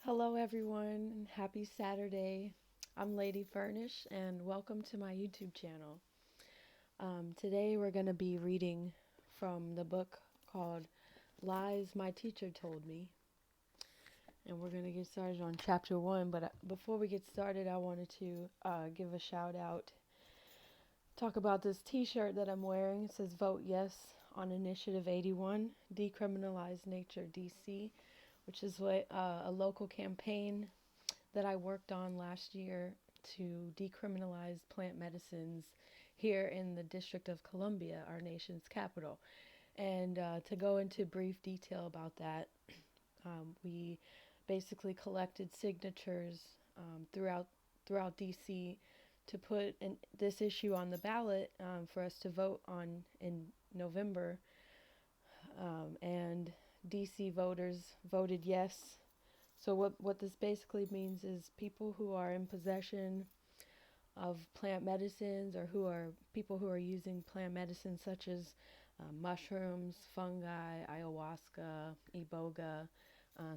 Hello, everyone. Happy Saturday. I'm Lady Furnish, and welcome to my YouTube channel. Today, we're going to be reading from the book called Lies My Teacher Told Me. And we're going to get started on chapter 1. But before we get started, I wanted to give a shout out. Talk about this t-shirt that I'm wearing. It says Vote Yes on Initiative 81, Decriminalize Nature DC, which is a local campaign that I worked on last year to decriminalize plant medicines here in the District of Columbia, our nation's capital. And to go into brief detail about that, we basically collected signatures throughout DC to put this issue on the ballot for us to vote on in November. And DC voters voted yes. So what this basically means is people who are in possession of plant medicines or people who are using plant medicines such as mushrooms, fungi, ayahuasca, iboga,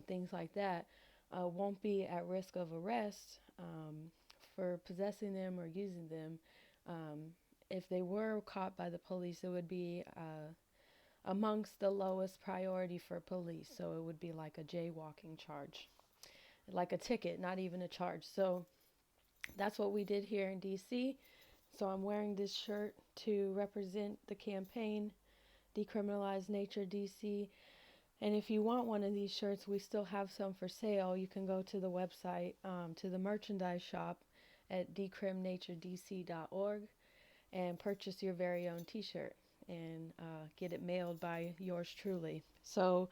things like that, won't be at risk of arrest for possessing them or using them. If they were caught by the police, it would be amongst the lowest priority for police. So it would be like a jaywalking charge, like a ticket, not even a charge. So that's what we did here in DC. So I'm wearing this shirt to represent the campaign, Decriminalize Nature DC. And if you want one of these shirts, we still have some for sale. You can go to the website, to the merchandise shop at decrimnaturedc.org and purchase your very own t-shirt and get it mailed by yours truly. So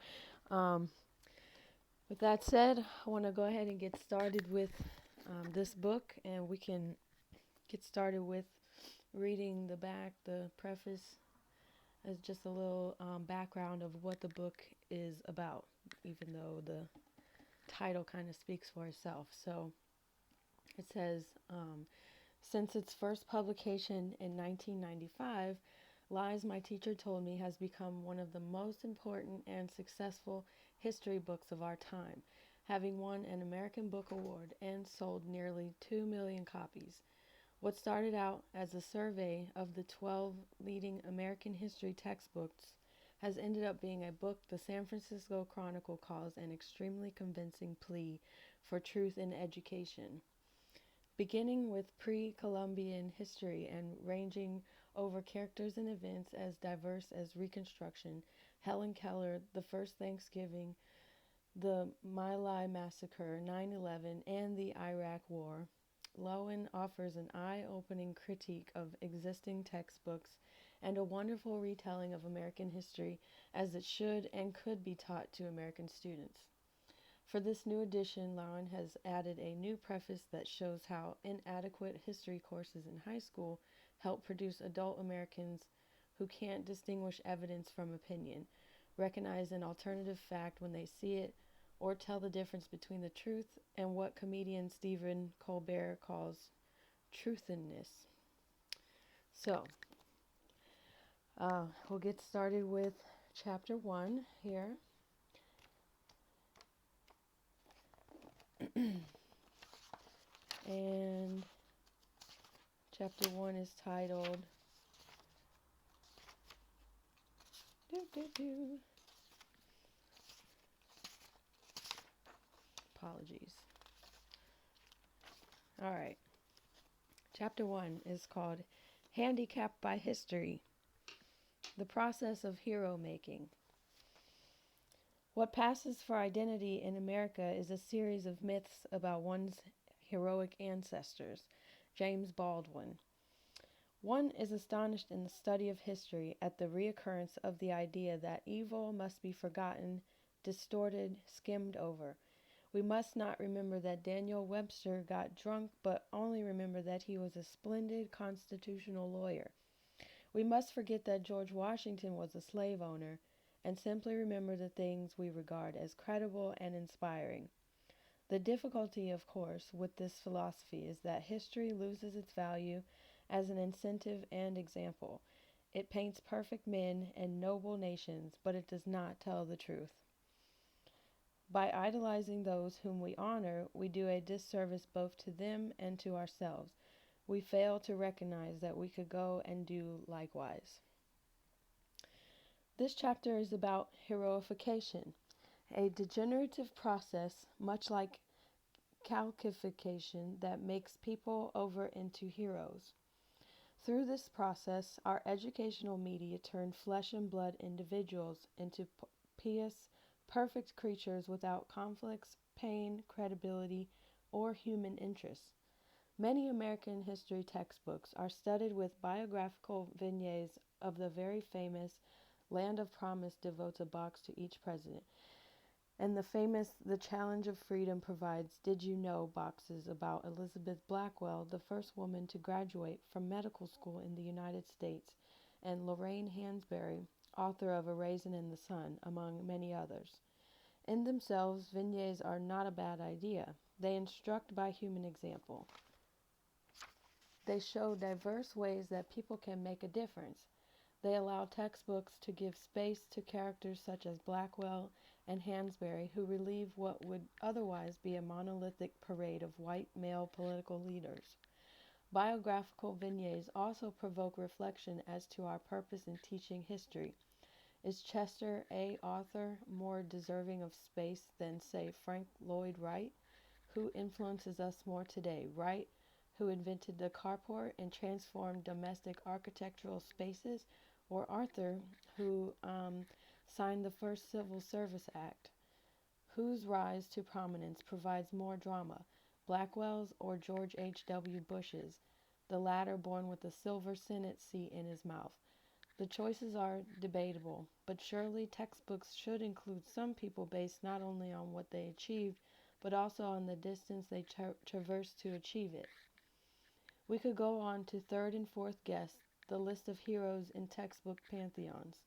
with that said, I want to go ahead and get started with this book, and we can get started with reading the back, the preface, as just a little background of what the book is about, even though the title kind of speaks for itself. So it says, since its first publication in 1995, Lies My Teacher Told Me has become one of the most important and successful history books of our time, having won an American Book Award and sold nearly 2 million copies. What started out as a survey of the 12 leading American history textbooks has ended up being a book the San Francisco Chronicle calls an extremely convincing plea for truth in education. Beginning with pre-Columbian history and ranging over characters and events as diverse as Reconstruction, Helen Keller, the First Thanksgiving, the My Lai Massacre, 9/11, and the Iraq War, Lowen offers an eye-opening critique of existing textbooks and a wonderful retelling of American history as it should and could be taught to American students. For this new edition, Lowen has added a new preface that shows how inadequate history courses in high school help produce adult Americans who can't distinguish evidence from opinion, recognize an alternative fact when they see it, or tell the difference between the truth and what comedian Stephen Colbert calls truthiness. So, we'll get started with chapter 1 here. And chapter 1 is titled Apologies. All right. Chapter 1 is called Handicapped by History, the Process of Hero Making. What passes for identity in America is a series of myths about one's heroic ancestors. James Baldwin. One is astonished in the study of history at the reoccurrence of the idea that evil must be forgotten, distorted, skimmed over. We must not remember that Daniel Webster got drunk, but only remember that he was a splendid constitutional lawyer. We must forget that George Washington was a slave owner, and simply remember the things we regard as credible and inspiring. The difficulty, of course, with this philosophy is that history loses its value as an incentive and example. It paints perfect men and noble nations, but it does not tell the truth. By idolizing those whom we honor, we do a disservice both to them and to ourselves. We fail to recognize that we could go and do likewise. This chapter is about heroification, a degenerative process much like calcification that makes people over into heroes. Through this process, our educational media turned flesh and blood individuals into pious, perfect creatures without conflicts, pain, credibility, or human interests. Many American history textbooks are studded with biographical vignettes of the very famous Land of Promise devotes a box to each president, and the famous The Challenge of Freedom provides Did You Know boxes about Elizabeth Blackwell, the first woman to graduate from medical school in the United States, and Lorraine Hansberry, author of A Raisin in the Sun, among many others. In themselves, vignettes are not a bad idea. They instruct by human example. They show diverse ways that people can make a difference. They allow textbooks to give space to characters such as Blackwell and Hansberry, who relieve what would otherwise be a monolithic parade of white male political leaders. Biographical vignettes also provoke reflection as to our purpose in teaching history. Is Chester A. Arthur more deserving of space than, say, Frank Lloyd Wright? Who influences us more today, Wright, who invented the carport and transformed domestic architectural spaces, or Arthur, who signed the first Civil Service Act? Whose rise to prominence provides more drama, Blackwell's or George H.W. Bush's, the latter born with a silver Senate seat in his mouth? The choices are debatable, but surely textbooks should include some people based not only on what they achieved, but also on the distance they traversed to achieve it. We could go on to third and fourth guess the list of heroes in textbook pantheons.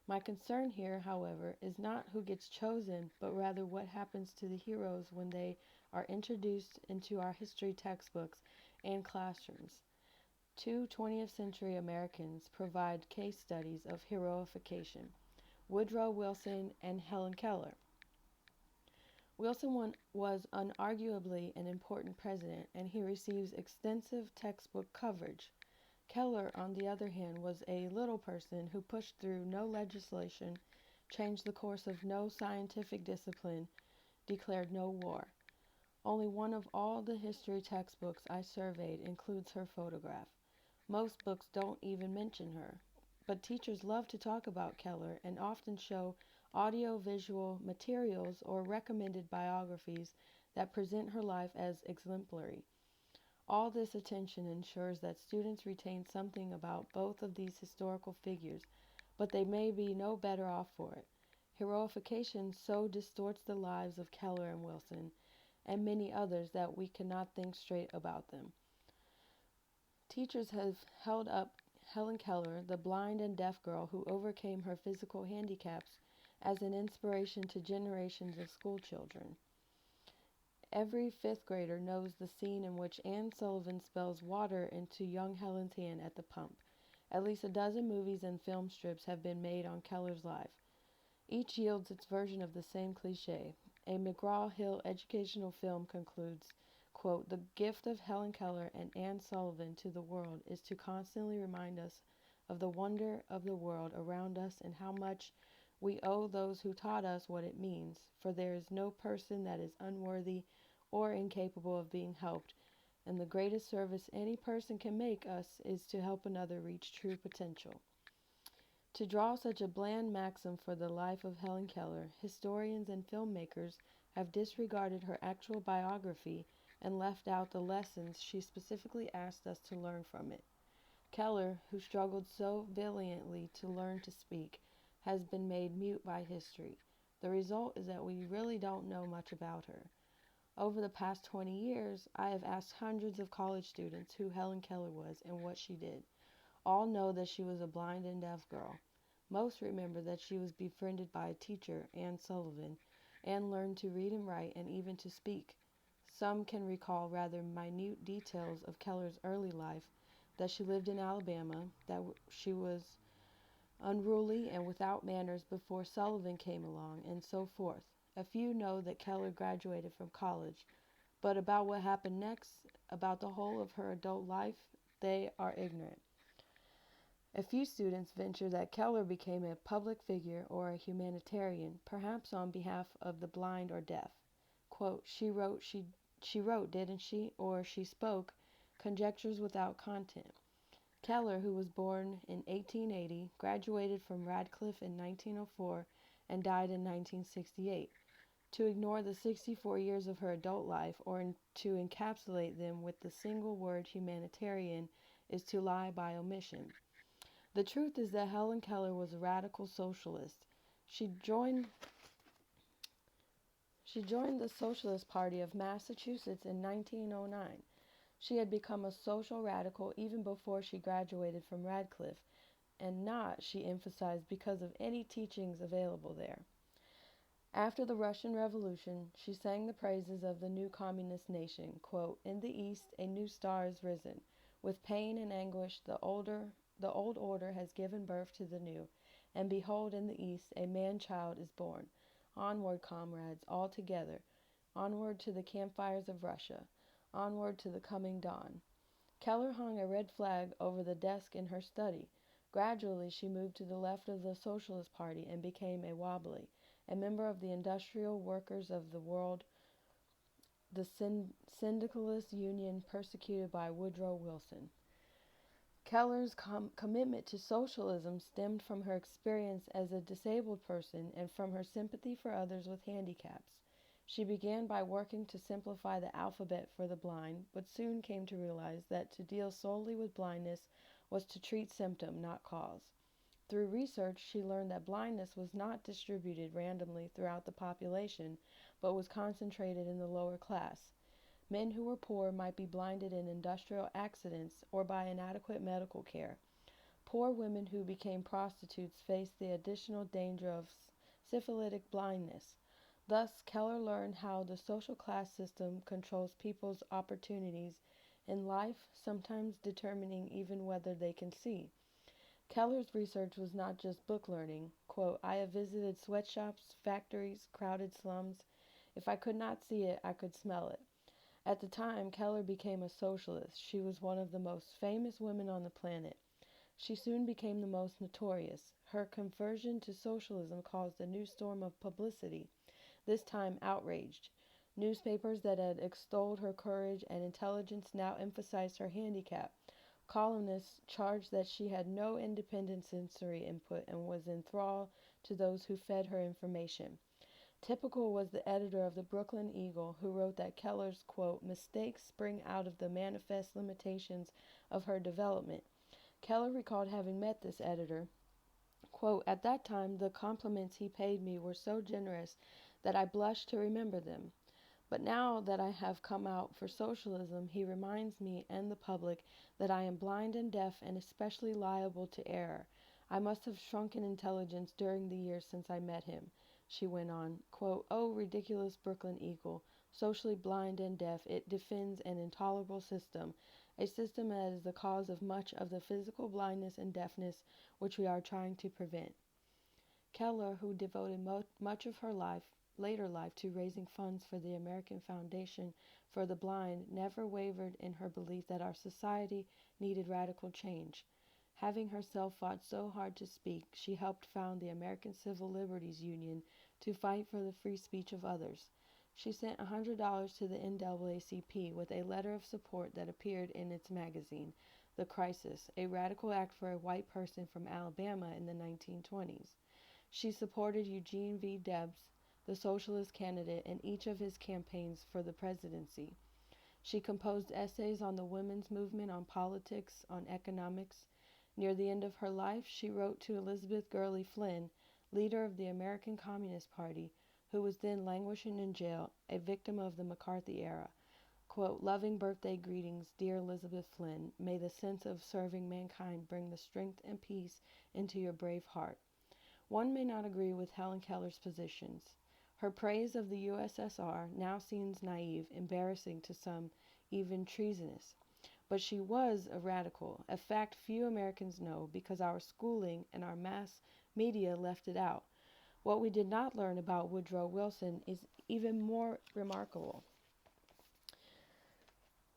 My concern here, however, is not who gets chosen, but rather what happens to the heroes when they are introduced into our history textbooks and classrooms. Two 20th century Americans provide case studies of heroification: Woodrow Wilson and Helen Keller. Wilson was unarguably an important president, and he receives extensive textbook coverage. Keller, on the other hand, was a little person who pushed through no legislation, changed the course of no scientific discipline, declared no war. Only one of all the history textbooks I surveyed includes her photograph. Most books don't even mention her, but teachers love to talk about Keller and often show audio-visual materials or recommended biographies that present her life as exemplary. All this attention ensures that students retain something about both of these historical figures, but they may be no better off for it. Heroification so distorts the lives of Keller and Wilson, and many others, that we cannot think straight about them. Teachers have held up Helen Keller, the blind and deaf girl who overcame her physical handicaps, as an inspiration to generations of school children. Every fifth grader knows the scene in which Anne Sullivan spills water into young Helen's hand at the pump. At least a dozen movies and film strips have been made on Keller's life. Each yields its version of the same cliche. A McGraw-Hill educational film concludes, quote, "The gift of Helen Keller and Anne Sullivan to the world is to constantly remind us of the wonder of the world around us and how much we owe those who taught us what it means, for there is no person that is unworthy or incapable of being helped, and the greatest service any person can make us is to help another reach true potential." To draw such a bland maxim for the life of Helen Keller, historians and filmmakers have disregarded her actual biography and left out the lessons she specifically asked us to learn from it. Keller, who struggled so valiantly to learn to speak, has been made mute by history. The result is that we really don't know much about her. Over the past 20 years, I have asked hundreds of college students who Helen Keller was and what she did. All know that she was a blind and deaf girl. Most remember that she was befriended by a teacher, Anne Sullivan, and learned to read and write and even to speak. Some can recall rather minute details of Keller's early life, that she lived in Alabama, that she was unruly and without manners before Sullivan came along, and so forth. A few know that Keller graduated from college, but about what happened next, about the whole of her adult life, they are ignorant. A few students venture that Keller became a public figure or a humanitarian, perhaps on behalf of the blind or deaf. Quote, she wrote, didn't she? Or she spoke, conjectures without content. Keller, who was born in 1880, graduated from Radcliffe in 1904, and died in 1968. To ignore the 64 years of her adult life or to encapsulate them with the single word humanitarian is to lie by omission. The truth is that Helen Keller was a radical socialist. She joined the Socialist Party of Massachusetts in 1909. She had become a social radical even before she graduated from Radcliffe, and not, she emphasized, because of any teachings available there. After the Russian Revolution, she sang the praises of the new communist nation. Quote, in the East, a new star is risen. With pain and anguish, the old order has given birth to the new. And behold, in the East, a man-child is born. Onward, comrades, all together. Onward to the campfires of Russia. Onward to the coming dawn. Keller hung a red flag over the desk in her study. Gradually, she moved to the left of the Socialist Party and became a wobbly, a member of the Industrial Workers of the World, the Syndicalist Union persecuted by Woodrow Wilson. Keller's commitment to socialism stemmed from her experience as a disabled person and from her sympathy for others with handicaps. She began by working to simplify the alphabet for the blind, but soon came to realize that to deal solely with blindness was to treat symptom, not cause. Through research, she learned that blindness was not distributed randomly throughout the population, but was concentrated in the lower class. Men who were poor might be blinded in industrial accidents or by inadequate medical care. Poor women who became prostitutes faced the additional danger of syphilitic blindness. Thus, Keller learned how the social class system controls people's opportunities in life, sometimes determining even whether they can see. Keller's research was not just book learning. Quote, I have visited sweatshops, factories, crowded slums. If I could not see it, I could smell it. At the time, Keller became a socialist. She was one of the most famous women on the planet. She soon became the most notorious. Her conversion to socialism caused a new storm of publicity, this time outraged. Newspapers that had extolled her courage and intelligence now emphasized her handicap. Columnists charged that she had no independent sensory input and was in thrall to those who fed her information. Typical was the editor of the Brooklyn Eagle, who wrote that Keller's, quote, mistakes spring out of the manifest limitations of her development. Keller recalled having met this editor. Quote, at that time, the compliments he paid me were so generous that I blush to remember them. But now that I have come out for socialism, he reminds me and the public that I am blind and deaf and especially liable to error. I must have shrunk in intelligence during the years since I met him. She went on, quote, oh, ridiculous Brooklyn Eagle, socially blind and deaf, it defends an intolerable system, a system that is the cause of much of the physical blindness and deafness which we are trying to prevent. Keller, who devoted much of her later life to raising funds for the American Foundation for the Blind, never wavered in her belief that our society needed radical change. Having herself fought so hard to speak, she helped found the American Civil Liberties Union to fight for the free speech of others. She sent $100 to the NAACP with a letter of support that appeared in its magazine, The Crisis, a radical act for a white person from Alabama in the 1920s. She supported Eugene V. Debs, the socialist candidate, in each of his campaigns for the presidency. She composed essays on the women's movement, on politics, on economics. Near the end of her life, she wrote to Elizabeth Gurley Flynn, leader of the American Communist Party, who was then languishing in jail, a victim of the McCarthy era. Quote, loving birthday greetings, dear Elizabeth Flynn. May the sense of serving mankind bring the strength and peace into your brave heart. One may not agree with Helen Keller's positions. Her praise of the USSR now seems naive, embarrassing to some, even treasonous. But she was a radical, a fact few Americans know because our schooling and our mass media left it out. What we did not learn about Woodrow Wilson is even more remarkable.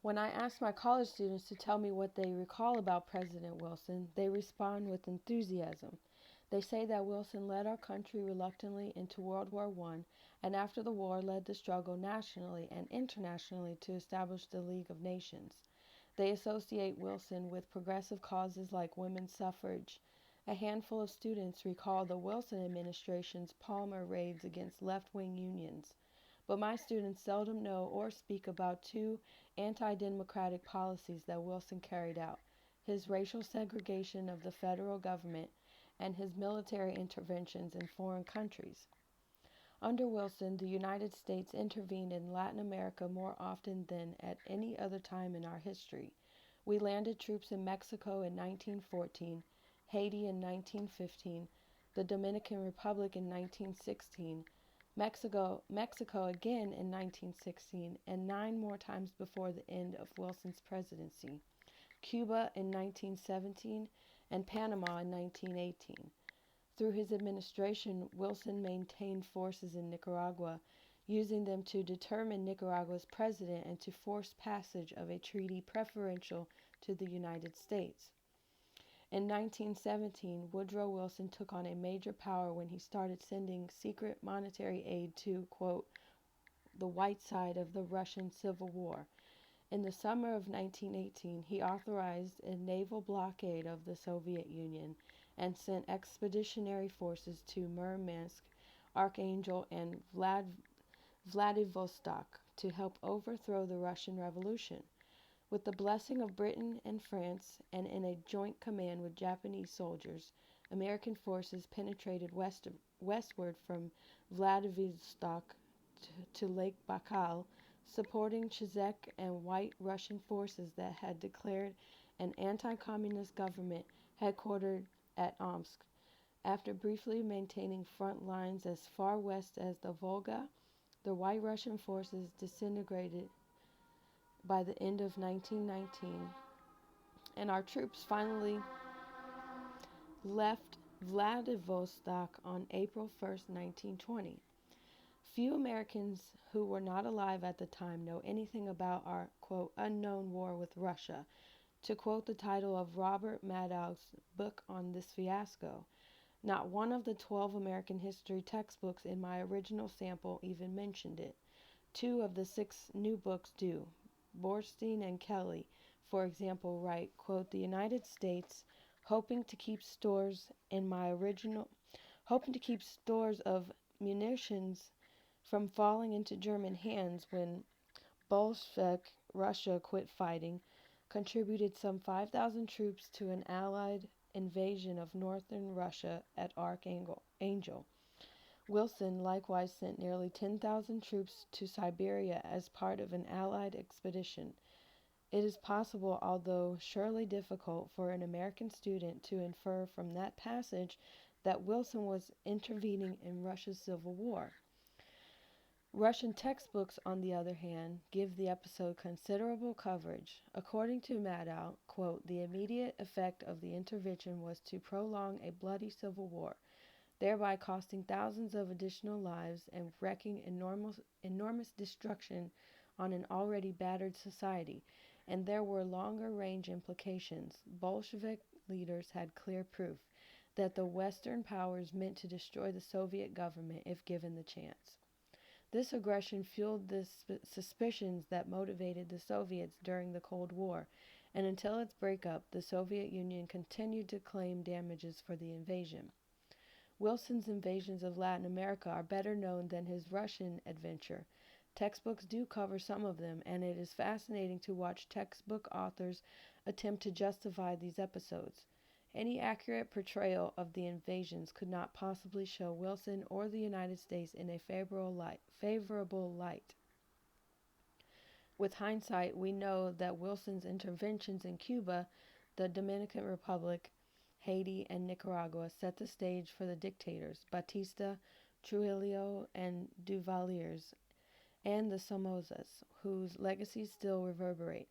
When I ask my college students to tell me what they recall about President Wilson, they respond with enthusiasm. They say that Wilson led our country reluctantly into World War I, and after the war led the struggle nationally and internationally to establish the League of Nations. They associate Wilson with progressive causes like women's suffrage. A handful of students recall the Wilson administration's Palmer raids against left-wing unions. But my students seldom know or speak about two anti-democratic policies that Wilson carried out: his racial segregation of the federal government and his military interventions in foreign countries. Under Wilson, the United States intervened in Latin America more often than at any other time in our history. We landed troops in Mexico in 1914, Haiti in 1915, the Dominican Republic in 1916, Mexico again in 1916, and 9 more times before the end of Wilson's presidency, Cuba in 1917, and Panama in 1918. Through his administration, Wilson maintained forces in Nicaragua, using them to determine Nicaragua's president and to force passage of a treaty preferential to the United States. In 1917, Woodrow Wilson took on a major power when he started sending secret monetary aid to, quote, the white side of the Russian Civil War. In the summer of 1918, he authorized a naval blockade of the Soviet Union and sent expeditionary forces to Murmansk, Archangel, and Vladivostok to help overthrow the Russian Revolution. With the blessing of Britain and France, and in a joint command with Japanese soldiers, American forces penetrated westward from Vladivostok to Lake Baikal, supporting Czech and white Russian forces that had declared an anti-communist government headquartered at Omsk. After briefly maintaining front lines as far west as the Volga, the white Russian forces disintegrated by the end of 1919, and our troops finally left Vladivostok on April 1, 1920. Few Americans who were not alive at the time know anything about our, quote, unknown war with Russia, to quote the title of Robert Madow's book on this fiasco. Not one of the 12 American history textbooks in my original sample even mentioned it. 2 of the 6 new books do. Borstein and Kelly, for example, write, quote, the United States, hoping to keep stores of munitions from falling into German hands when Bolshevik Russia quit fighting, contributed some 5,000 troops to an Allied invasion of northern Russia at Archangel. Wilson likewise sent nearly 10,000 troops to Siberia as part of an Allied expedition. It is possible, although surely difficult, for an American student to infer from that passage that Wilson was intervening in Russia's Civil War. Russian textbooks, on the other hand, give the episode considerable coverage. According to Madow, quote, the immediate effect of the intervention was to prolong a bloody civil war, thereby costing thousands of additional lives and wreaking enormous destruction on an already battered society. And there were longer-range implications. Bolshevik leaders had clear proof that the Western powers meant to destroy the Soviet government if given the chance. This aggression fueled the suspicions that motivated the Soviets during the Cold War, and until its breakup, the Soviet Union continued to claim damages for the invasion. Wilson's invasions of Latin America are better known than his Russian adventure. Textbooks do cover some of them, and it is fascinating to watch textbook authors attempt to justify these episodes. Any accurate portrayal of the invasions could not possibly show Wilson or the United States in a favorable light. With hindsight, we know that Wilson's interventions in Cuba, the Dominican Republic, Haiti, and Nicaragua set the stage for the dictators, Batista, Trujillo, and Duvaliers, and the Somozas, whose legacies still reverberate.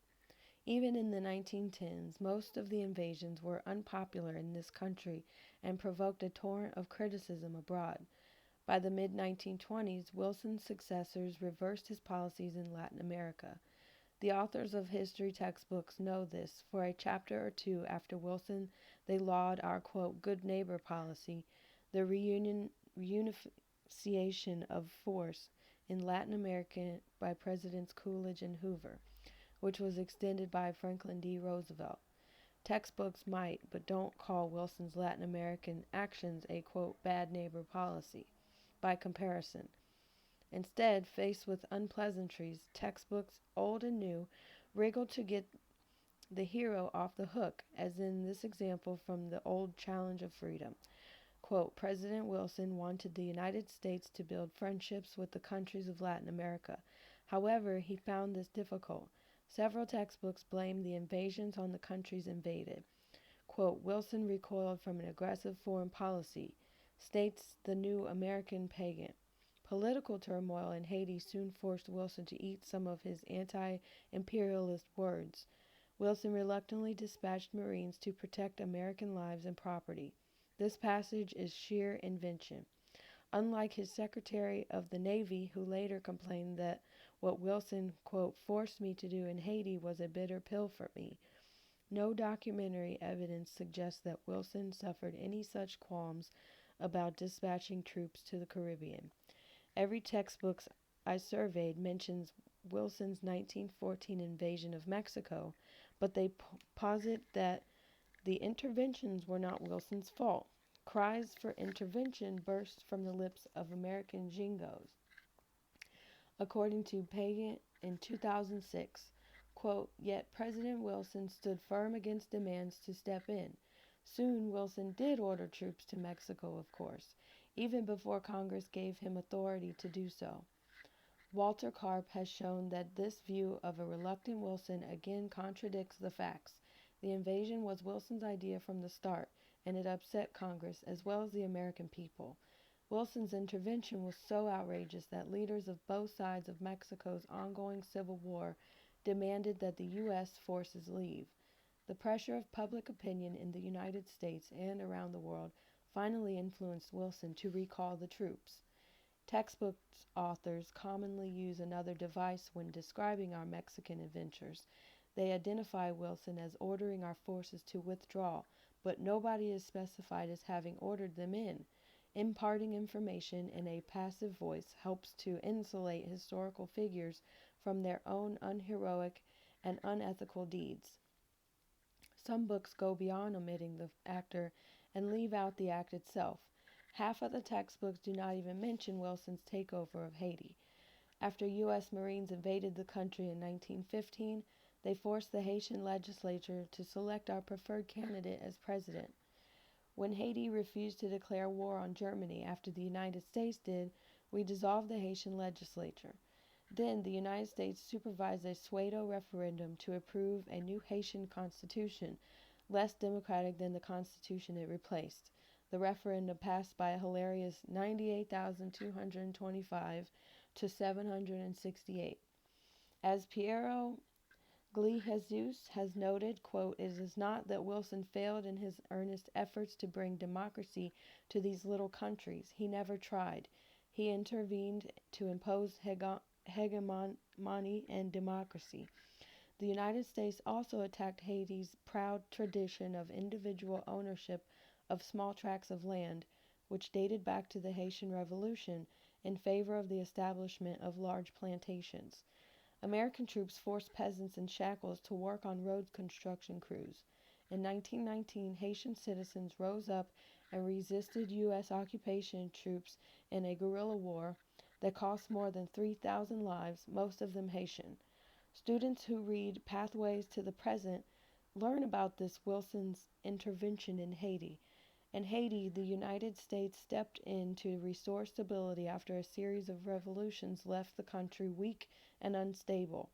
Even in the 1910s, most of the invasions were unpopular in this country and provoked a torrent of criticism abroad. By the mid-1920s, Wilson's successors reversed his policies in Latin America. The authors of history textbooks know this. For a chapter or two after Wilson, they laud our, quote, good neighbor policy, the reunification of force in Latin America by Presidents Coolidge and Hoover, which was extended by Franklin D. Roosevelt. Textbooks might, but don't call Wilson's Latin American actions a, quote, bad neighbor policy. By comparison, instead, faced with unpleasantries, textbooks, old and new, wriggled to get the hero off the hook, as in this example from the old Challenge of Freedom. Quote, President Wilson wanted the United States to build friendships with the countries of Latin America. However, he found this difficult. Several textbooks blamed the invasions on the countries invaded. Quote, Wilson recoiled from an aggressive foreign policy, states the new American pagan. Political turmoil in Haiti soon forced Wilson to eat some of his anti-imperialist words. Wilson reluctantly dispatched Marines to protect American lives and property. This passage is sheer invention. Unlike his Secretary of the Navy, who later complained that what Wilson, quote, forced me to do in Haiti was a bitter pill for me, no documentary evidence suggests that Wilson suffered any such qualms about dispatching troops to the Caribbean. Every textbook I surveyed mentions Wilson's 1914 invasion of Mexico, but they posit that the interventions were not Wilson's fault. Cries for intervention burst from the lips of American jingoes. According to Pagan in 2006, quote, yet President Wilson stood firm against demands to step in. Soon, Wilson did order troops to Mexico, of course, even before Congress gave him authority to do so. Walter Karp has shown that this view of a reluctant Wilson again contradicts the facts. The invasion was Wilson's idea from the start, and it upset Congress as well as the American people. Wilson's intervention was so outrageous that leaders of both sides of Mexico's ongoing civil war demanded that the U.S. forces leave. The pressure of public opinion in the United States and around the world finally influenced Wilson to recall the troops. Textbook authors commonly use another device when describing our Mexican adventures. They identify Wilson as ordering our forces to withdraw, but nobody is specified as having ordered them in. Imparting information in a passive voice helps to insulate historical figures from their own unheroic and unethical deeds. Some books go beyond omitting the actor and leave out the act itself. Half of the textbooks do not even mention Wilson's takeover of Haiti. After U.S. Marines invaded the country in 1915, they forced the Haitian legislature to select our preferred candidate as president. When Haiti refused to declare war on Germany after the United States did, we dissolved the Haitian legislature. Then the United States supervised a pseudo referendum to approve a new Haitian constitution, less democratic than the constitution it replaced. The referendum passed by a hilarious 98,225 to 768. As Piero Gli-Jesus has noted, quote, it is not that Wilson failed in his earnest efforts to bring democracy to these little countries. He never tried. He intervened to impose hegemony and democracy. The United States also attacked Haiti's proud tradition of individual ownership of small tracts of land, which dated back to the Haitian Revolution, in favor of the establishment of large plantations. American troops forced peasants in shackles to work on road construction crews. In 1919, Haitian citizens rose up and resisted U.S. occupation troops in a guerrilla war that cost more than 3,000 lives, most of them Haitian. Students who read Pathways to the Present learn about this Wilson's intervention in Haiti. In Haiti, the United States stepped in to restore stability after a series of revolutions left the country weak and unstable.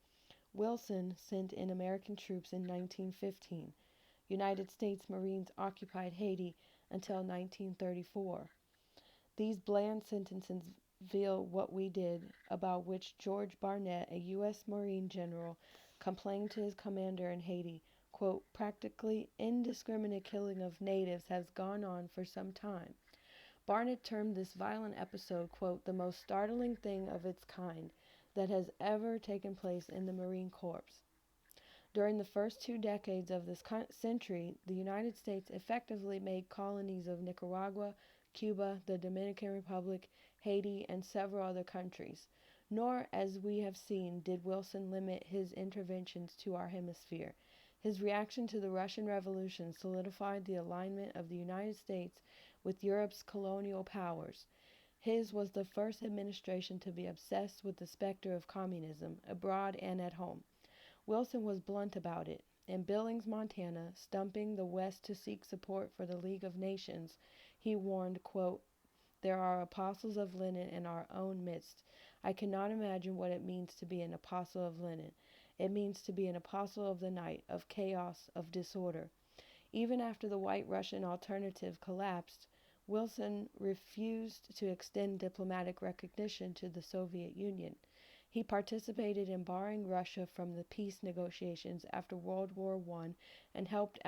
Wilson sent in American troops in 1915. United States Marines occupied Haiti until 1934. These bland sentences reveal what we did, about which George Barnett, a U.S. Marine general, complained to his commander in Haiti, quote, practically indiscriminate killing of natives has gone on for some time. Barnett termed this violent episode, quote, the most startling thing of its kind that has ever taken place in the Marine Corps. During the first 2 decades of this century, the United States effectively made colonies of Nicaragua, Cuba, the Dominican Republic, Haiti, and several other countries. Nor, as we have seen, did Wilson limit his interventions to our hemisphere. His reaction to the Russian Revolution solidified the alignment of the United States with Europe's colonial powers. His was the first administration to be obsessed with the specter of communism, abroad and at home. Wilson was blunt about it. In Billings, Montana, stumping the West to seek support for the League of Nations, he warned, quote, there are apostles of linen in our own midst. I cannot imagine what it means to be an apostle of linen. It means to be an apostle of the night, of chaos, of disorder. Even after the White Russian alternative collapsed, Wilson refused to extend diplomatic recognition to the Soviet Union. He participated in barring Russia from the peace negotiations after World War I and helped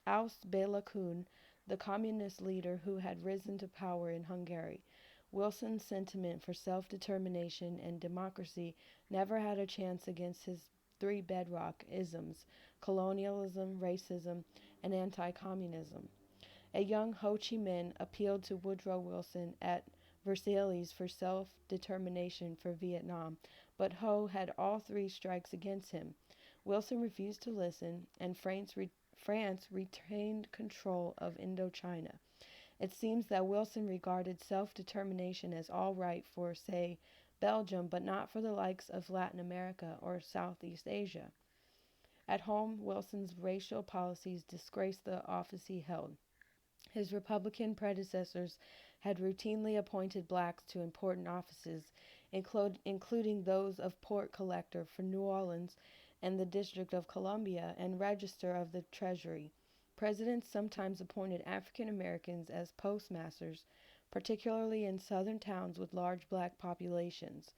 oust Bela Kun, the communist leader who had risen to power in Hungary. Wilson's sentiment for self-determination and democracy never had a chance against his three bedrock isms: colonialism, racism, and anti-communism. A young Ho Chi Minh appealed to Woodrow Wilson at Versailles for self-determination for Vietnam, but Ho had all three strikes against him. Wilson refused to listen, and France retained control of Indochina. It seems that Wilson regarded self-determination as all right for, say, Belgium, but not for the likes of Latin America or Southeast Asia. At home, Wilson's racial policies disgraced the office he held. His Republican predecessors had routinely appointed blacks to important offices, including those of port collector for New Orleans and the District of Columbia and Register of the Treasury. Presidents sometimes appointed African Americans as postmasters, particularly in southern towns with large black populations.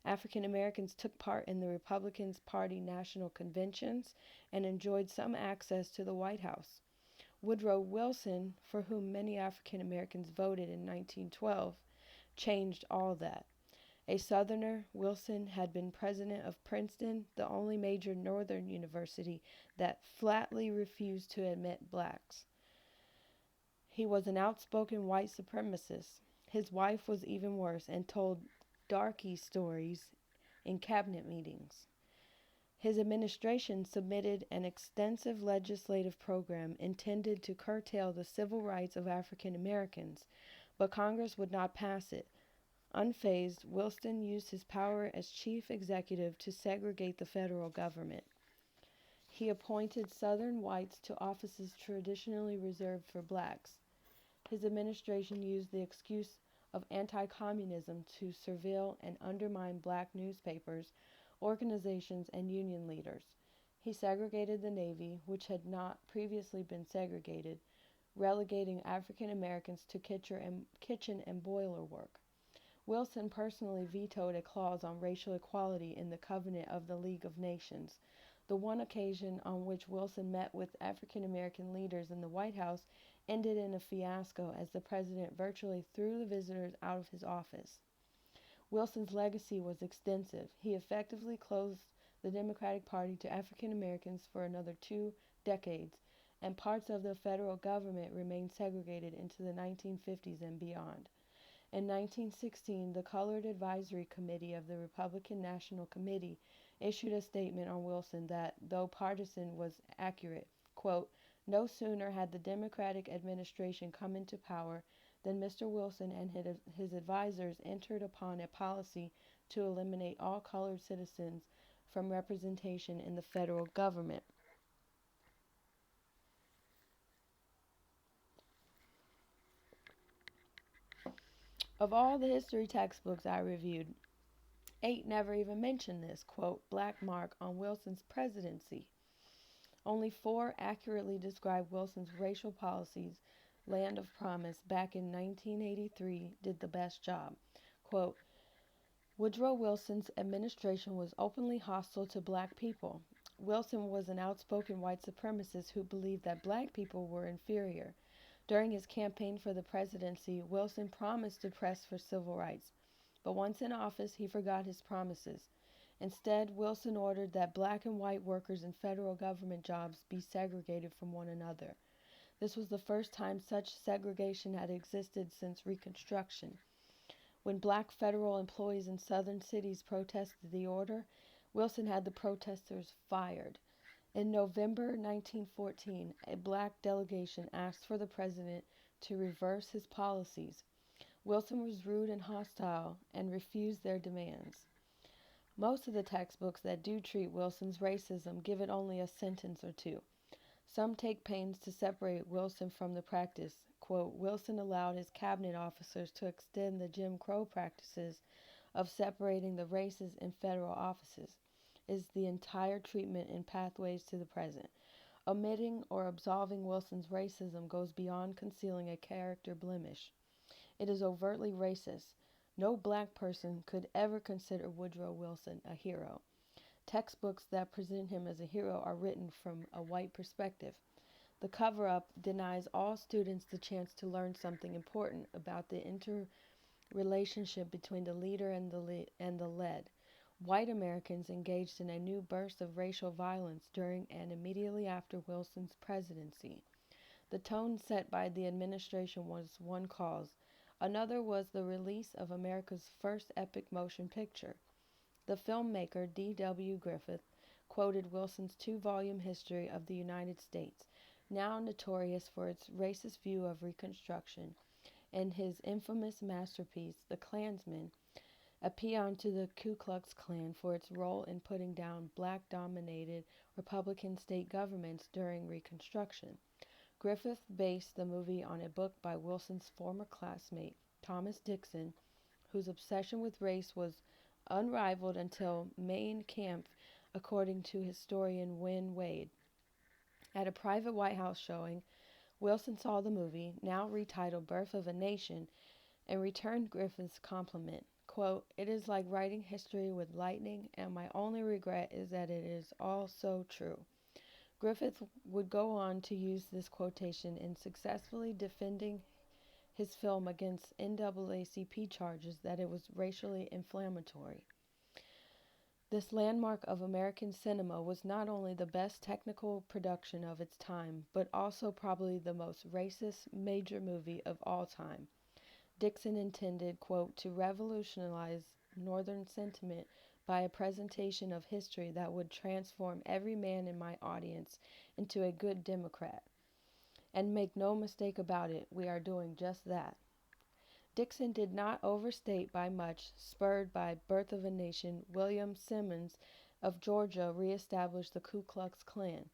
African Americans took part in the Republican Party national conventions and enjoyed some access to the White House. Woodrow Wilson, for whom many African Americans voted in 1912, changed all that. A Southerner, Wilson had been president of Princeton, the only major northern university that flatly refused to admit blacks. He was an outspoken white supremacist. His wife was even worse and told darky stories in cabinet meetings. His administration submitted an extensive legislative program intended to curtail the civil rights of African Americans, but Congress would not pass it. Unfazed, Wilson used his power as chief executive to segregate the federal government. He appointed Southern whites to offices traditionally reserved for blacks. His administration used the excuse of anti-communism to surveil and undermine black newspapers, organizations, and union leaders. He segregated the Navy, which had not previously been segregated, relegating African Americans to kitchen and boiler work. Wilson personally vetoed a clause on racial equality in the Covenant of the League of Nations. The one occasion on which Wilson met with African American leaders in the White House ended in a fiasco as the president virtually threw the visitors out of his office. Wilson's legacy was extensive. He effectively closed the Democratic Party to African Americans for another 2 decades, and parts of the federal government remained segregated into the 1950s and beyond. In 1916, the Colored Advisory Committee of the Republican National Committee issued a statement on Wilson that, though partisan, was accurate. Quote, no sooner had the Democratic administration come into power than Mr. Wilson and his advisors entered upon a policy to eliminate all colored citizens from representation in the federal government. Of all the history textbooks I reviewed, 8 never even mentioned this, quote, black mark on Wilson's presidency. Only 4 accurately describe Wilson's racial policies. Land of Promise, back in 1983, did the best job. Quote, Woodrow Wilson's administration was openly hostile to black people. Wilson was an outspoken white supremacist who believed that black people were inferior. During his campaign for the presidency, Wilson promised to press for civil rights, but once in office, he forgot his promises. Instead, Wilson ordered that black and white workers in federal government jobs be segregated from one another. This was the first time such segregation had existed since Reconstruction. When black federal employees in southern cities protested the order, Wilson had the protesters fired. In November 1914, a black delegation asked for the president to reverse his policies. Wilson was rude and hostile and refused their demands. Most of the textbooks that do treat Wilson's racism give it only a sentence or two. Some take pains to separate Wilson from the practice. Quote, Wilson allowed his cabinet officers to extend the Jim Crow practices of separating the races in federal offices, is the entire treatment in Pathways to the Present. Omitting or absolving Wilson's racism goes beyond concealing a character blemish. It is overtly racist. No black person could ever consider Woodrow Wilson a hero. Textbooks that present him as a hero are written from a white perspective. The cover-up denies all students the chance to learn something important about the interrelationship between the leader and the led. White Americans engaged in a new burst of racial violence during and immediately after Wilson's presidency. The tone set by the administration was one cause. Another was the release of America's first epic motion picture. The filmmaker D.W. Griffith quoted Wilson's two-volume history of the United States, now notorious for its racist view of Reconstruction, and his infamous masterpiece, The Klansman, a paean to the Ku Klux Klan for its role in putting down black-dominated Republican state governments during Reconstruction. Griffith based the movie on a book by Wilson's former classmate, Thomas Dixon, whose obsession with race was unrivaled until Mein Kampf, according to historian Wynne Wade. At a private White House showing, Wilson saw the movie, now retitled Birth of a Nation, and returned Griffith's compliment. Quote, it is like writing history with lightning, and my only regret is that it is all so true. Griffith would go on to use this quotation in successfully defending his film against NAACP charges that it was racially inflammatory. This landmark of American cinema was not only the best technical production of its time, but also probably the most racist major movie of all time. Dixon intended, quote, to revolutionize Northern sentiment by a presentation of history that would transform every man in my audience into a good Democrat. And make no mistake about it, we are doing just that. Dixon did not overstate by much. Spurred by Birth of a Nation, William Simmons of Georgia reestablished the Ku Klux Klan.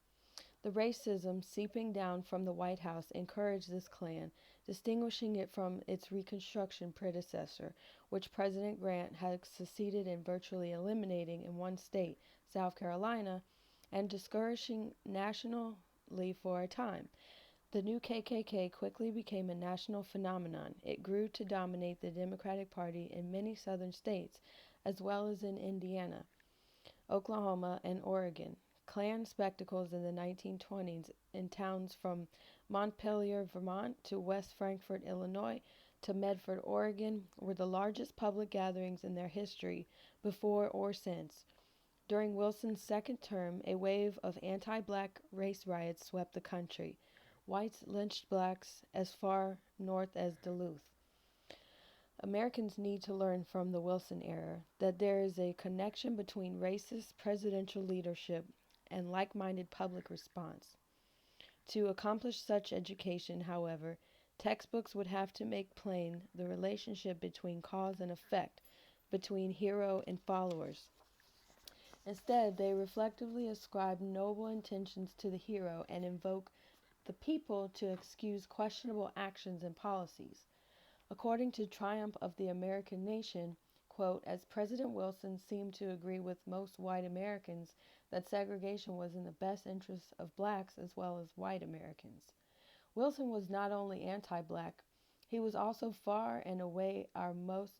The racism seeping down from the White House encouraged this Klan, distinguishing it from its Reconstruction predecessor, which President Grant had succeeded in virtually eliminating in one state, South Carolina, and discouraging nationally for a time. The new KKK quickly became a national phenomenon. It grew to dominate the Democratic Party in many southern states, as well as in Indiana, Oklahoma, and Oregon. Klan spectacles in the 1920s in towns from Montpelier, Vermont, to West Frankfort, Illinois, to Medford, Oregon, were the largest public gatherings in their history, before or since. During Wilson's second term, a wave of anti-black race riots swept the country. Whites lynched blacks as far north as Duluth. Americans need to learn from the Wilson era that there is a connection between racist presidential leadership and like-minded public response. To accomplish such education, however, textbooks would have to make plain the relationship between cause and effect, between hero and followers. Instead, they reflectively ascribe noble intentions to the hero and invoke the people to excuse questionable actions and policies. According to Triumph of the American Nation, quote, as President Wilson seemed to agree with most white Americans that segregation was in the best interests of blacks as well as white Americans. Wilson was not only anti-black, he was also far and away our most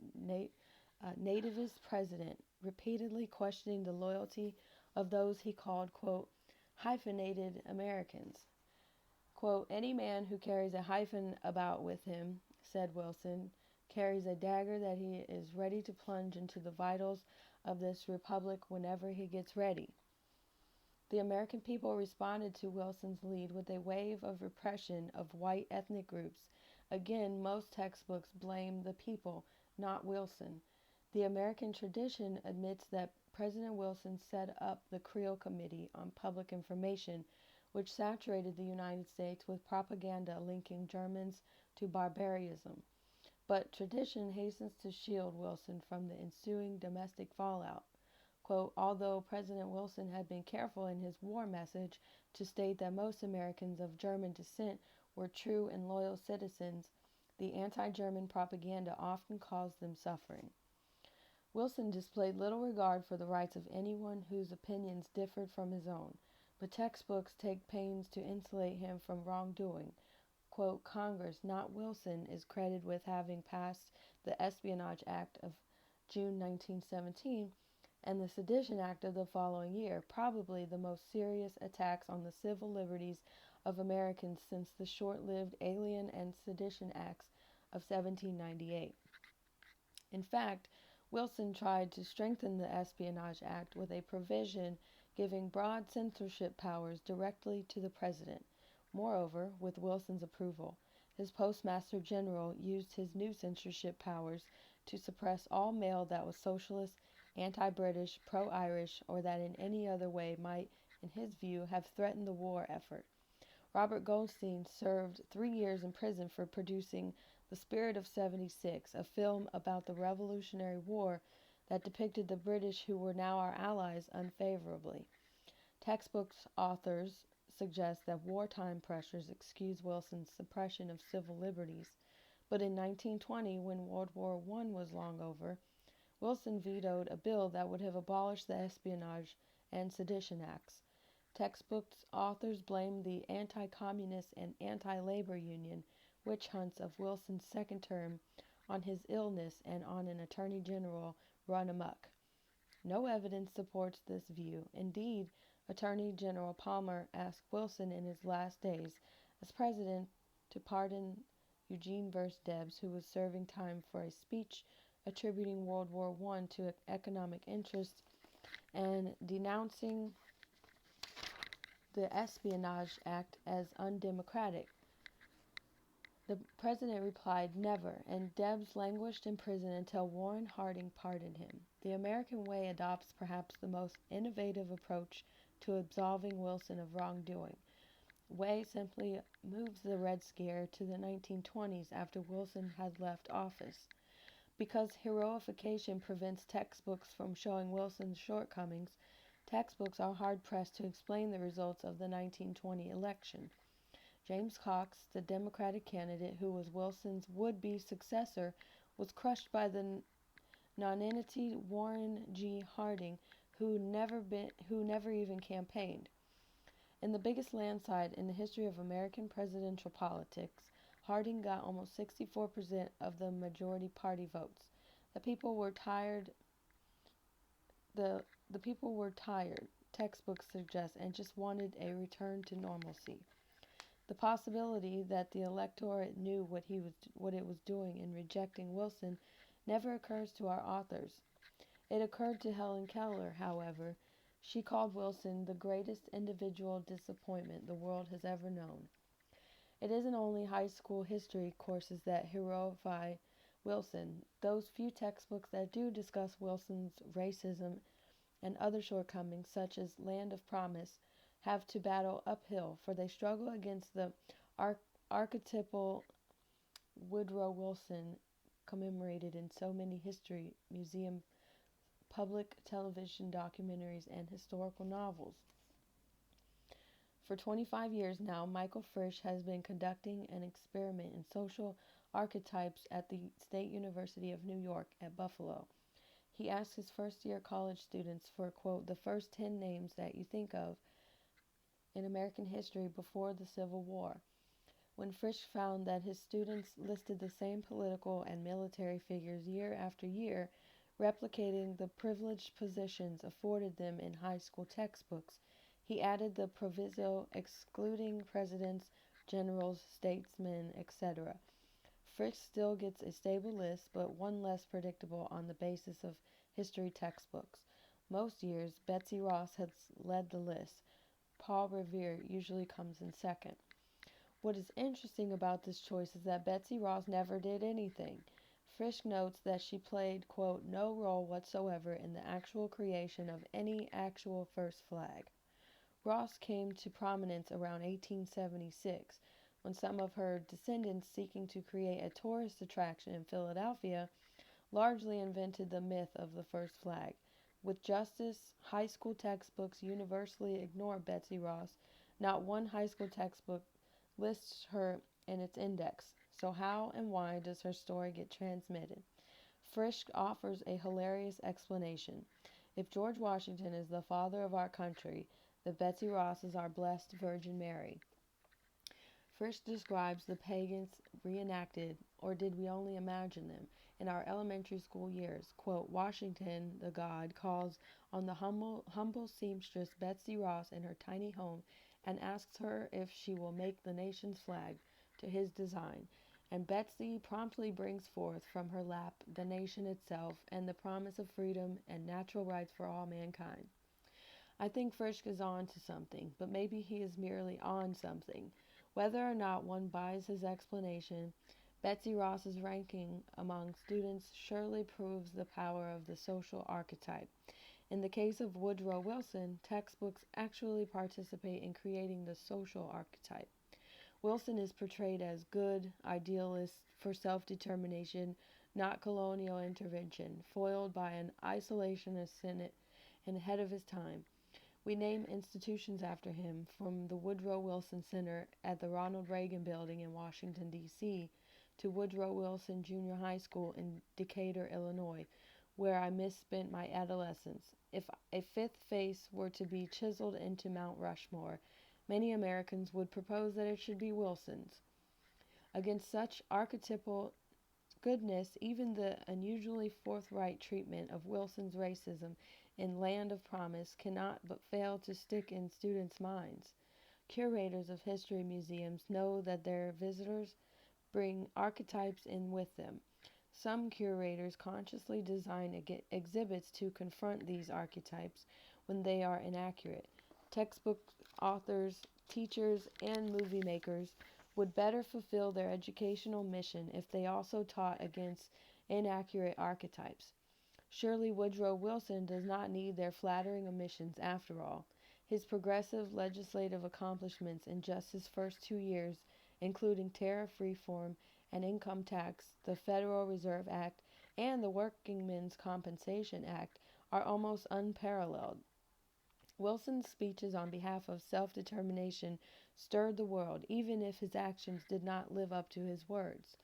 nativist president, repeatedly questioning the loyalty of those he called, quote, hyphenated Americans. Quote, "Any man who carries a hyphen about with him," said Wilson, "carries a dagger that he is ready to plunge into the vitals of this republic whenever he gets ready." The American people responded to Wilson's lead with a wave of repression of white ethnic groups. Again, most textbooks blame the people, not Wilson. The American tradition admits that President Wilson set up the Creel Committee on Public Information, which saturated the United States with propaganda linking Germans to barbarism. But tradition hastens to shield Wilson from the ensuing domestic fallout. Quote, "Although President Wilson had been careful in his war message to state that most Americans of German descent were true and loyal citizens, the anti-German propaganda often caused them suffering." Wilson displayed little regard for the rights of anyone whose opinions differed from his own, but textbooks take pains to insulate him from wrongdoing. Quote, "Congress, not Wilson, is credited with having passed the Espionage Act of June 1917 and the Sedition Act of the following year, probably the most serious attacks on the civil liberties of Americans since the short-lived Alien and Sedition Acts of 1798. In fact, Wilson tried to strengthen the Espionage Act with a provision giving broad censorship powers directly to the president. Moreover, with Wilson's approval, his Postmaster General used his new censorship powers to suppress all mail that was socialist, anti-British, pro-Irish, or that in any other way might, in his view, have threatened the war effort. Robert Goldstein served 3 years in prison for producing The Spirit of 76, a film about the Revolutionary War that depicted the British, who were now our allies, unfavorably. Textbook authors suggest that wartime pressures excuse Wilson's suppression of civil liberties, but in 1920, when World War I was long over, Wilson vetoed a bill that would have abolished the Espionage and Sedition Acts. Textbook authors blamed the anti-communist and anti-labor union witch hunts of Wilson's second term on his illness and on an attorney general run amok. No evidence supports this view. Indeed, Attorney General Palmer asked Wilson in his last days as president to pardon Eugene Verse Debs, who was serving time for a speech attributing World War I to economic interests and denouncing the Espionage Act as undemocratic. The president replied, "Never," and Debs languished in prison until Warren Harding pardoned him. The American way adopts perhaps the most innovative approach to absolving Wilson of wrongdoing. Way simply moves the Red Scare to the 1920s after Wilson had left office. Because heroification prevents textbooks from showing Wilson's shortcomings, textbooks are hard-pressed to explain the results of the 1920 election. James Cox, the Democratic candidate who was Wilson's would-be successor, was crushed by the nonentity Warren G. Harding, who never even campaigned. In the biggest landslide in the history of American presidential politics, Harding got almost 64% of the majority party votes. The people were tired, textbooks suggest, and just wanted a return to normalcy. The possibility that the electorate knew what it was doing in rejecting Wilson never occurs to our authors. It occurred to Helen Keller, however. She called Wilson the greatest individual disappointment the world has ever known. It isn't only high school history courses that heroify Wilson. Those few textbooks that do discuss Wilson's racism and other shortcomings, such as Land of Promise, have to battle uphill, for they struggle against the archetypal Woodrow Wilson commemorated in so many history museum, public television documentaries, and historical novels. For 25 years now, Michael Frisch has been conducting an experiment in social archetypes at the State University of New York at Buffalo. He asked his first-year college students for, quote, "the first 10 names that you think of in American history before the Civil War." When Frisch found that his students listed the same political and military figures year after year, replicating the privileged positions afforded them in high school textbooks, he added the proviso excluding presidents, generals, statesmen, etc. Frisch still gets a stable list, but one less predictable on the basis of history textbooks. Most years, Betsy Ross has led the list. Paul Revere usually comes in second. What is interesting about this choice is that Betsy Ross never did anything. Frisch notes that she played, quote, no role whatsoever in the actual creation of any actual first flag. Ross came to prominence around 1876, when some of her descendants, seeking to create a tourist attraction in Philadelphia, largely invented the myth of the first flag. With justice, high school textbooks universally ignore Betsy Ross. Not one high school textbook lists her in its index. So how and why does her story get transmitted? Frisch offers a hilarious explanation. If George Washington is the father of our country, then Betsy Ross is our blessed Virgin Mary. Frisch describes the pagans reenacted, or did we only imagine them, in our elementary school years. Quote, Washington, the god, calls on the humble seamstress Betsy Ross in her tiny home and asks her if she will make the nation's flag to his design. And Betsy promptly brings forth from her lap the nation itself and the promise of freedom and natural rights for all mankind. I think Frisch is on to something, but maybe he is merely on something. Whether or not one buys his explanation, Betsy Ross's ranking among students surely proves the power of the social archetype. In the case of Woodrow Wilson, textbooks actually participate in creating the social archetype. Wilson is portrayed as good, idealist for self-determination, not colonial intervention, foiled by an isolationist Senate and ahead of his time. We name institutions after him, from the Woodrow Wilson Center at the Ronald Reagan Building in Washington, D.C., to Woodrow Wilson Junior High School in Decatur, Illinois, where I misspent my adolescence. If a fifth face were to be chiseled into Mount Rushmore, many Americans would propose that it should be Wilson's. Against such archetypal goodness, even the unusually forthright treatment of Wilson's racism in Land of Promise cannot but fail to stick in students' minds. Curators of history museums know that their visitors bring archetypes in with them. Some curators consciously design exhibits to confront these archetypes when they are inaccurate. Textbook authors, teachers, and movie makers would better fulfill their educational mission if they also taught against inaccurate archetypes. Surely Woodrow Wilson does not need their flattering omissions after all. His progressive legislative accomplishments in just his first 2 years, including tariff reform and income tax, the Federal Reserve Act, and the Workingmen's Compensation Act, are almost unparalleled. Wilson's speeches on behalf of self-determination stirred the world, even if his actions did not live up to his words.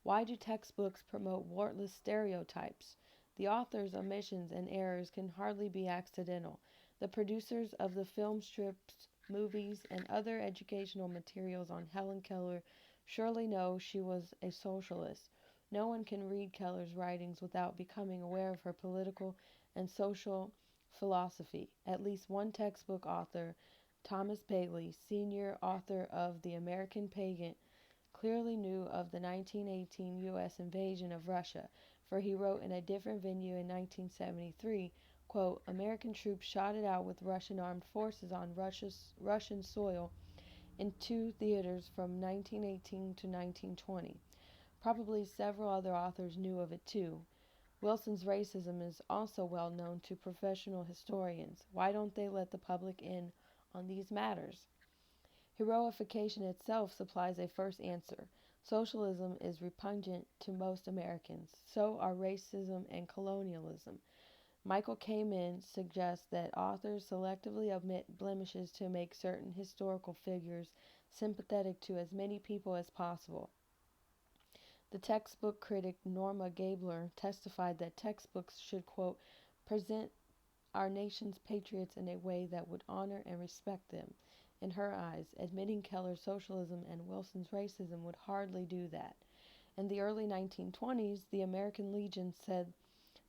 Why do textbooks promote warrantless stereotypes? The author's omissions and errors can hardly be accidental. The producers of the film strips, movies, and other educational materials on Helen Keller surely know she was a socialist. No one can read Keller's writings without becoming aware of her political and social philosophy. At least one textbook author, Thomas Bailey, senior author of The American Pagan, clearly knew of the 1918 U.S. invasion of Russia, for he wrote in a different venue in 1973, quote, American troops shot it out with Russian armed forces on Russian soil in two theaters from 1918 to 1920. Probably several other authors knew of it too. Wilson's racism is also well known to professional historians. Why don't they let the public in on these matters? Heroification itself supplies a first answer. Socialism is repugnant to most Americans. So are racism and colonialism. Michael Kamen suggests that authors selectively omit blemishes to make certain historical figures sympathetic to as many people as possible. The textbook critic Norma Gabler testified that textbooks should, quote, present our nation's patriots in a way that would honor and respect them. In her eyes, admitting Keller's socialism and Wilson's racism would hardly do that. In the early 1920s, the American Legion said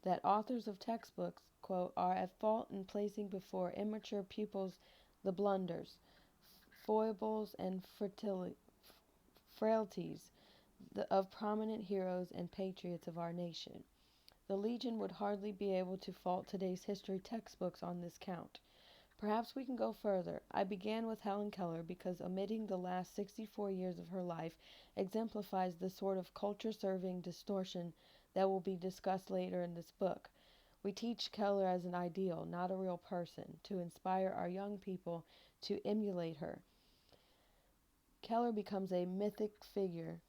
that authors of textbooks, quote, are at fault in placing before immature pupils the blunders, foibles, and frailties of prominent heroes and patriots of our nation. The Legion would hardly be able to fault today's history textbooks on this count. Perhaps we can go further. I began with Helen Keller because omitting the last 64 years of her life exemplifies the sort of culture-serving distortion that will be discussed later in this book. We teach Keller as an ideal, not a real person, to inspire our young people to emulate her. Keller becomes a mythic figure,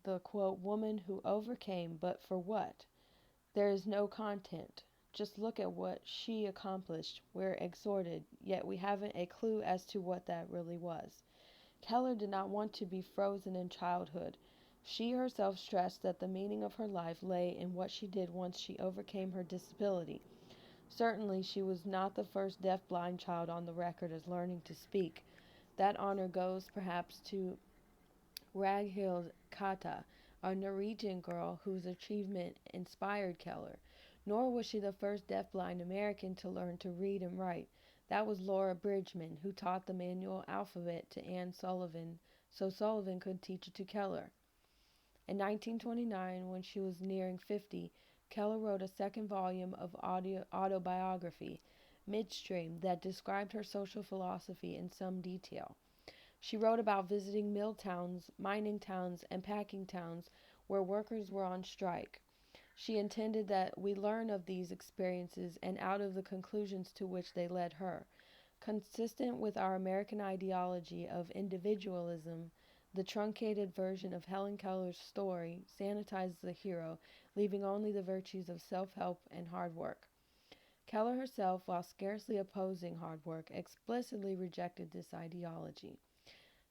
the, quote, woman who overcame, but for what? There is no content. Just look at what she accomplished. We're exhorted, yet we haven't a clue as to what that really was. Keller did not want to be frozen in childhood. She herself stressed that the meaning of her life lay in what she did once she overcame her disability. Certainly, she was not the first deaf-blind child on the record as learning to speak. That honor goes, perhaps, to Ragnhild Kata, a Norwegian girl whose achievement inspired Keller. Nor was she the first deaf-blind American to learn to read and write. That was Laura Bridgman, who taught the manual alphabet to Anne Sullivan, so Sullivan could teach it to Keller. In 1929, when she was nearing 50, Keller wrote a second volume of autobiography, Midstream, that described her social philosophy in some detail. She wrote about visiting mill towns, mining towns, and packing towns where workers were on strike. She intended that we learn of these experiences and out of the conclusions to which they led her. Consistent with our American ideology of individualism, the truncated version of Helen Keller's story sanitizes the hero, leaving only the virtues of self-help and hard work. Keller herself, while scarcely opposing hard work, explicitly rejected this ideology.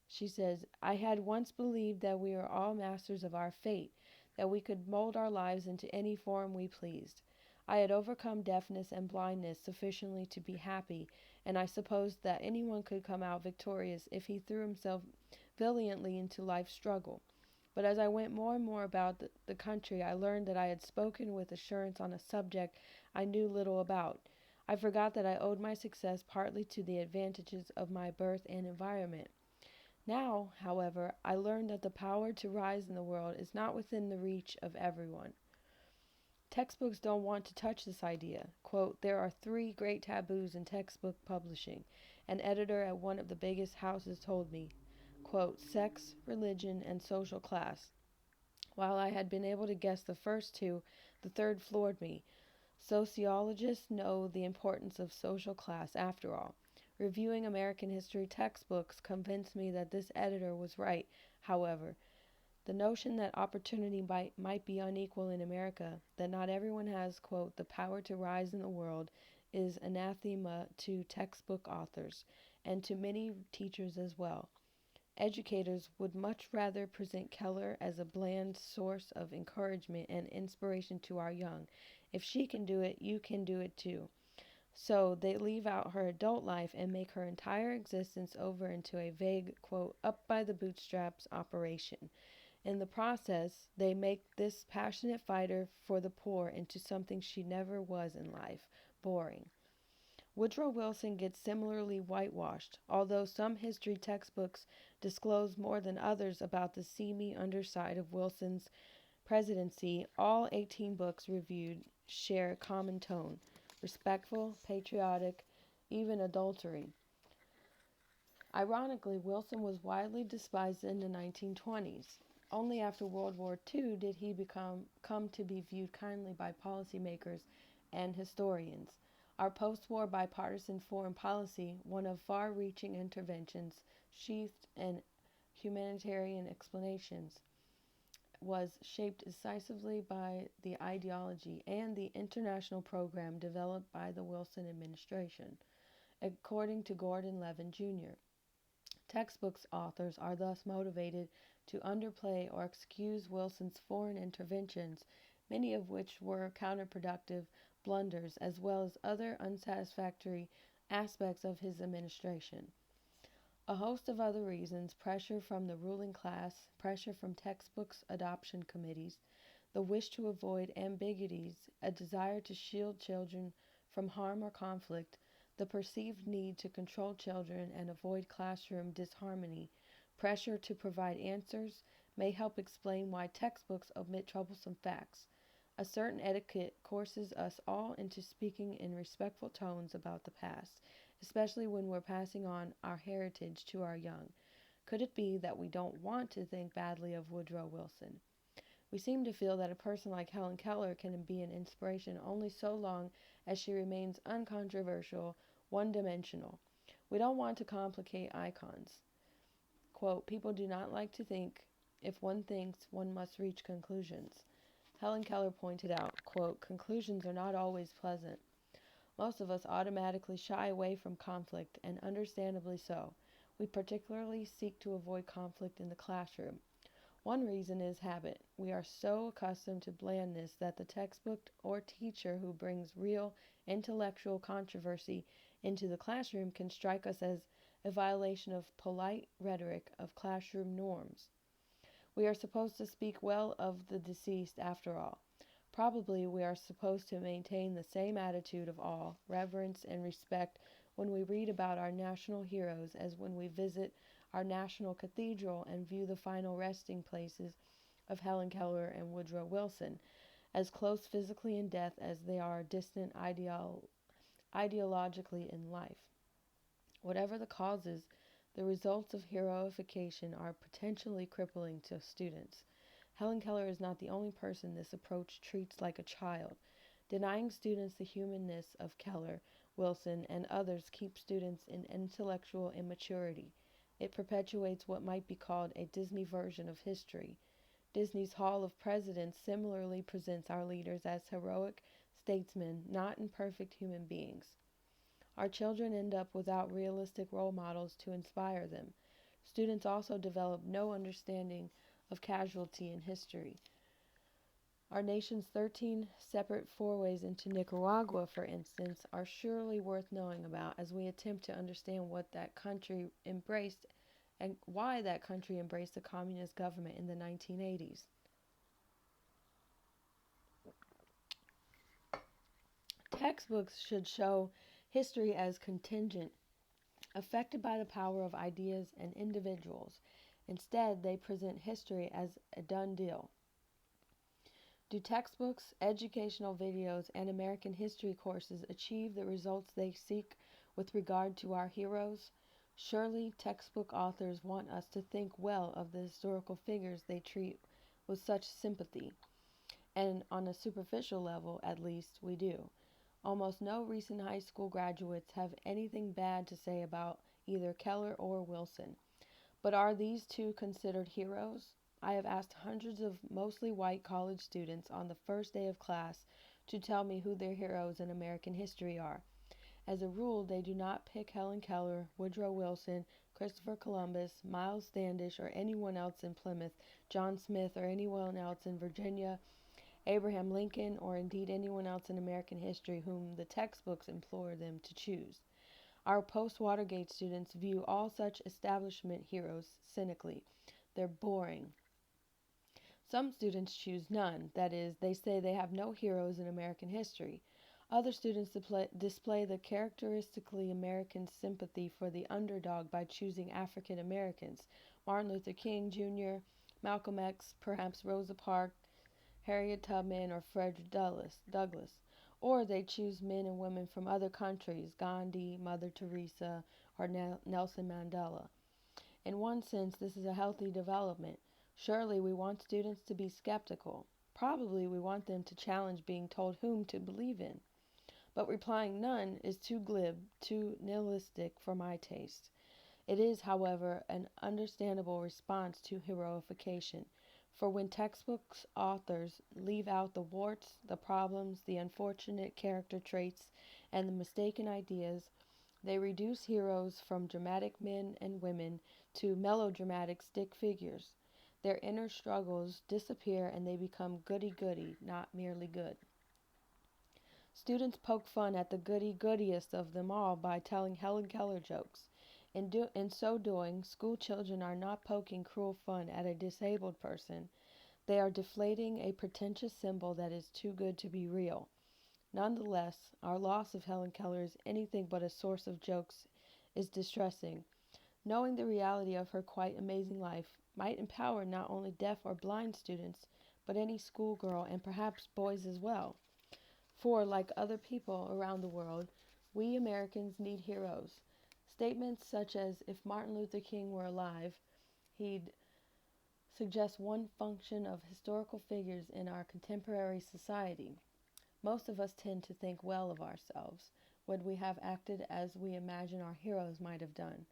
She says, I had once believed that we are all masters of our fate, that we could mold our lives into any form we pleased. I had overcome deafness and blindness sufficiently to be happy, and I supposed that anyone could come out victorious if he threw himself valiantly into life's struggle. But as I went more and more about the country, I learned that I had spoken with assurance on a subject I knew little about. I forgot that I owed my success partly to the advantages of my birth and environment. Now, however, I learned that the power to rise in the world is not within the reach of everyone. Textbooks don't want to touch this idea. Quote, there are 3 great taboos in textbook publishing. An editor at one of the biggest houses told me, quote, sex, religion, and social class. While I had been able to guess the first 2, the third floored me. Sociologists know the importance of social class after all. Reviewing American history textbooks convinced me that this editor was right, however. The notion that opportunity might be unequal in America, that not everyone has, quote, the power to rise in the world, is anathema to textbook authors, and to many teachers as well. Educators would much rather present Keller as a bland source of encouragement and inspiration to our young. If she can do it, you can do it too. So they leave out her adult life and make her entire existence over into a vague, quote, up by the bootstraps operation. In the process, they make this passionate fighter for the poor into something she never was in life, boring. Woodrow Wilson gets similarly whitewashed, although some history textbooks disclose more than others about the seamy underside of Wilson's presidency. All 18 books reviewed share a common tone. Respectful, patriotic, even adultery. Ironically, Wilson was widely despised in the 1920s. Only after World War II did he come to be viewed kindly by policymakers and historians. Our post-war bipartisan foreign policy, one of far-reaching interventions, sheathed in humanitarian explanations, was shaped decisively by the ideology and the international program developed by the Wilson administration, according to Gordon Levin Jr. Textbooks authors are thus motivated to underplay or excuse Wilson's foreign interventions, many of which were counterproductive blunders, as well as other unsatisfactory aspects of his administration. A host of other reasons, pressure from the ruling class, pressure from textbooks adoption committees, the wish to avoid ambiguities, a desire to shield children from harm or conflict, the perceived need to control children and avoid classroom disharmony, pressure to provide answers, may help explain why textbooks omit troublesome facts. A certain etiquette courses us all into speaking in respectful tones about the past, especially when we're passing on our heritage to our young. Could it be that we don't want to think badly of Woodrow Wilson? We seem to feel that a person like Helen Keller can be an inspiration only so long as she remains uncontroversial, one-dimensional. We don't want to complicate icons. Quote, people do not like to think. If one thinks, one must reach conclusions. Helen Keller pointed out, quote, conclusions are not always pleasant. Most of us automatically shy away from conflict, and understandably so. We particularly seek to avoid conflict in the classroom. One reason is habit. We are so accustomed to blandness that the textbook or teacher who brings real intellectual controversy into the classroom can strike us as a violation of polite rhetoric of classroom norms. We are supposed to speak well of the deceased after all. Probably we are supposed to maintain the same attitude of awe, reverence, and respect when we read about our national heroes as when we visit our national cathedral and view the final resting places of Helen Keller and Woodrow Wilson, as close physically in death as they are distant ideologically in life. Whatever the causes, the results of heroification are potentially crippling to students. Helen Keller is not the only person this approach treats like a child. Denying students the humanness of Keller, Wilson, and others keeps students in intellectual immaturity. It perpetuates what might be called a Disney version of history. Disney's Hall of Presidents similarly presents our leaders as heroic statesmen, not imperfect human beings. Our children end up without realistic role models to inspire them. Students also develop no understanding of casualty in history. Our nation's 13 separate forays into Nicaragua, for instance, are surely worth knowing about as we attempt to understand what that country embraced and why that country embraced a communist government in the 1980s. Textbooks should show history as contingent, affected by the power of ideas and individuals. Instead, they present history as a done deal. Do textbooks, educational videos, and American history courses achieve the results they seek with regard to our heroes? Surely textbook authors want us to think well of the historical figures they treat with such sympathy. And on a superficial level, at least, we do. Almost no recent high school graduates have anything bad to say about either Keller or Wilson. But are these two considered heroes? I have asked hundreds of mostly white college students on the first day of class to tell me who their heroes in American history are. As a rule, they do not pick Helen Keller, Woodrow Wilson, Christopher Columbus, Miles Standish, or anyone else in Plymouth, John Smith, or anyone else in Virginia, Abraham Lincoln, or indeed anyone else in American history whom the textbooks implore them to choose. Our post-Watergate students view all such establishment heroes cynically. They're boring. Some students choose none, that is, they say they have no heroes in American history. Other students display the characteristically American sympathy for the underdog by choosing African Americans, Martin Luther King Jr., Malcolm X, perhaps Rosa Parks, Harriet Tubman, or Frederick Douglass. Or they choose men and women from other countries, Gandhi, Mother Teresa, or Nelson Mandela. In one sense, this is a healthy development. Surely we want students to be skeptical. Probably we want them to challenge being told whom to believe in. But replying none is too glib, too nihilistic for my taste. It is, however, an understandable response to heroification. For when textbooks authors leave out the warts, the problems, the unfortunate character traits, and the mistaken ideas, they reduce heroes from dramatic men and women to melodramatic stick figures. Their inner struggles disappear and they become goody-goody, not merely good. Students poke fun at the goody-goodiest of them all by telling Helen Keller jokes. In so doing, school children are not poking cruel fun at a disabled person. They are deflating a pretentious symbol that is too good to be real. Nonetheless, our loss of Helen Keller as anything but a source of jokes is distressing. Knowing the reality of her quite amazing life might empower not only deaf or blind students, but any schoolgirl and perhaps boys as well. For, like other people around the world, we Americans need heroes. Statements such as, if Martin Luther King were alive, he'd suggest one function of historical figures in our contemporary society. Most of us tend to think well of ourselves when we have acted as we imagine our heroes might have done.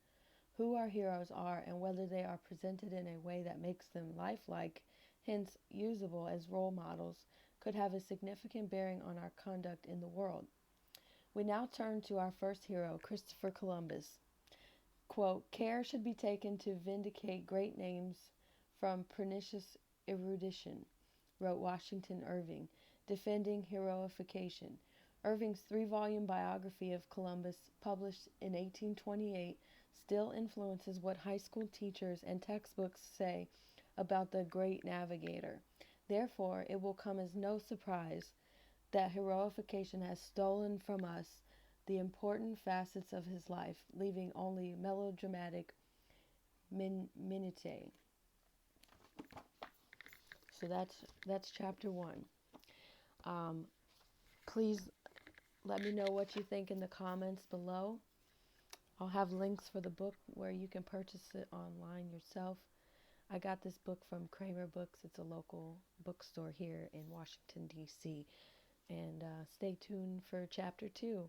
Who our heroes are and whether they are presented in a way that makes them lifelike, hence usable as role models, could have a significant bearing on our conduct in the world. We now turn to our first hero, Christopher Columbus. Quote, care should be taken to vindicate great names from pernicious erudition, wrote Washington Irving, defending heroification. Irving's three-volume biography of Columbus, published in 1828, still influences what high school teachers and textbooks say about the great navigator. Therefore, it will come as no surprise that heroification has stolen from us the important facets of his life, leaving only melodramatic minutiae. So that's chapter 1. Please let me know what you think in the comments below. I'll have links for the book where you can purchase it online yourself. I got this book from Kramer Books. It's a local bookstore here in Washington, D.C. And stay tuned for chapter 2.